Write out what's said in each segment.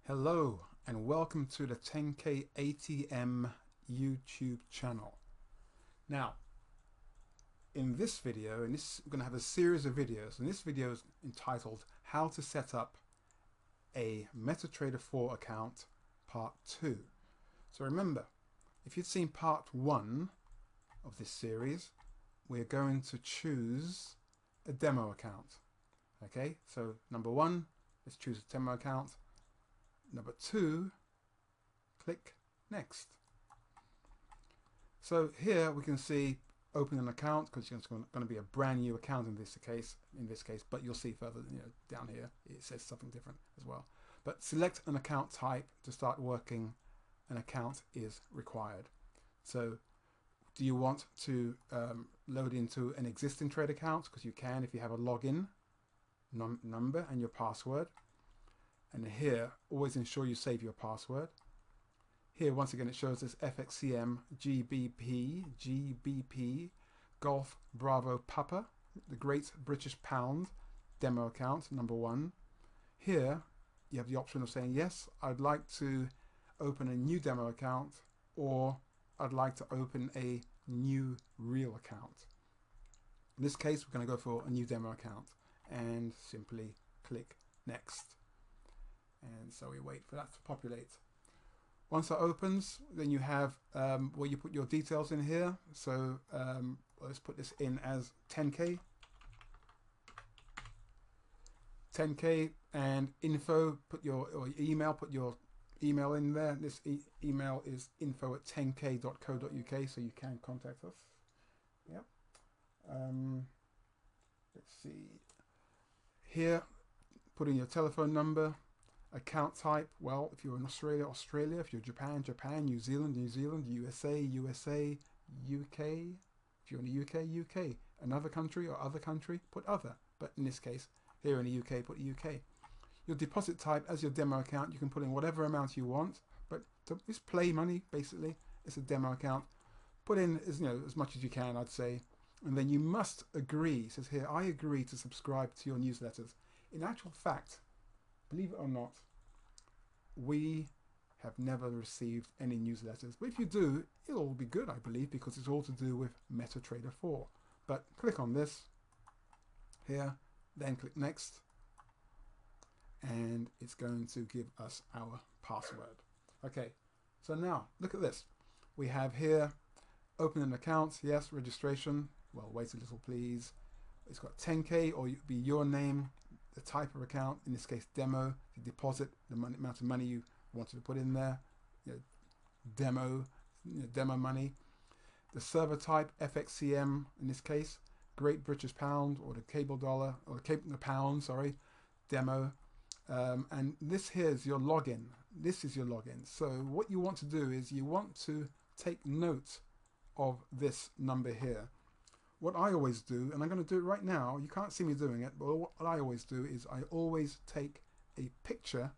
Hello and welcome to the TenKei ATM YouTube channel. Now, in this video, we're going to have a series of videos, and this video is entitled How to Set Up a MetaTrader 4 Account Part 2. So remember, if you'd seen Part 1 of this series, we're going to choose a demo account. Okay, so number 1, let's choose a demo account. Number 2, click Next. So here we can see open an account, because it's going to be a brand new account in this case, but you'll see further down here it says something different as well. But select an account type to start working. An account is required. So do you want to load into an existing trade account? Because you can if you have a login number and your password. And here, always ensure you save your password. Here, once again, it shows this FXCM GBP Golf Bravo Papa, the Great British Pound demo account, number 1. Here, you have the option of saying, yes, I'd like to open a new demo account, or I'd like to open a new real account. In this case, we're going to go for a new demo account and simply click Next. And so we wait for that to populate. Once that opens, then you have where you put your details in here. So let's put this in as TenKei. TenKei and info, put your email in there. This email is info@tenkei.co.uk, so you can contact us. Yep. Let's see. Here, put in your telephone number. Account type, well, if you're in Australia, Australia. If you're Japan, Japan. New Zealand, New Zealand. USA, USA. UK, if you're in the UK, UK. Another country or other country, put other. But in this case, here in the UK, put UK. Your deposit type as your demo account, you can put in whatever amount you want, but it's play money, basically. It's a demo account. Put in as much as you can, I'd say. And then you must agree. It says here, I agree to subscribe to your newsletters. In actual fact, believe it or not, we have never received any newsletters. But if you do, it'll all be good, I believe, because it's all to do with MetaTrader 4. But click on this here, then click Next, and it's going to give us our password. Okay, so now look at this. We have here, open an account, yes, registration. Well, wait a little, please. It's got TenKei, or be your name, the type of account, in this case demo, the deposit, the amount of money you wanted to put in there, demo money, the server type, FXCM in this case, Great British Pound, or the cable dollar, or the pound, sorry, demo, and this here is your login. This is your login. So what you want to do is you want to take note of this number here. What I always do, and I'm going to do it right now, you can't see me doing it, but what I always do is I always take a picture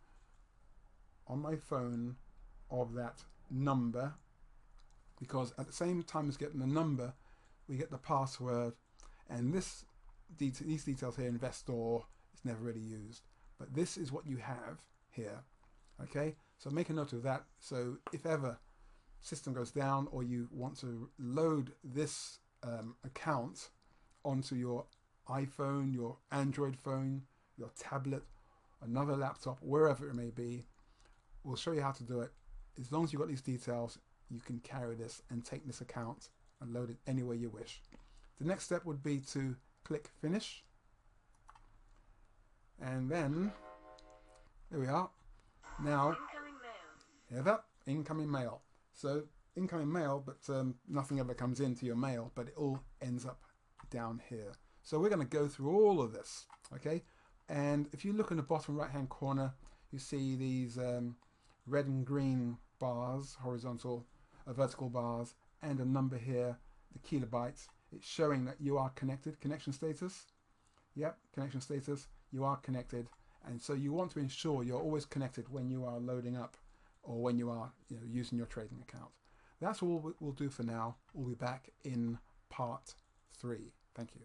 on my phone of that number, because at the same time as getting the number, we get the password, and these details here, investor, it's never really used. But this is what you have here. Okay, so make a note of that. So if ever system goes down, or you want to load this account onto your iPhone, your Android phone, your tablet, another laptop, wherever it may be, we'll show you how to do it. As long as you've got these details, you can carry this and take this account and load it anywhere you wish. The next step would be to click Finish, and then there we are. Now, hear that? Incoming mail. So incoming mail, but nothing ever comes into your mail, but it all ends up down here. So we're going to go through all of this, okay? And if you look in the bottom right hand corner, you see these red and green bars, horizontal, vertical bars, and a number here, the kilobytes. It's showing that you are connected. Connection status. Yep, connection status. You are connected, and so you want to ensure you're always connected when you are loading up, or when you are using your trading account. That's all we'll do for now. We'll be back in part 3. Thank you.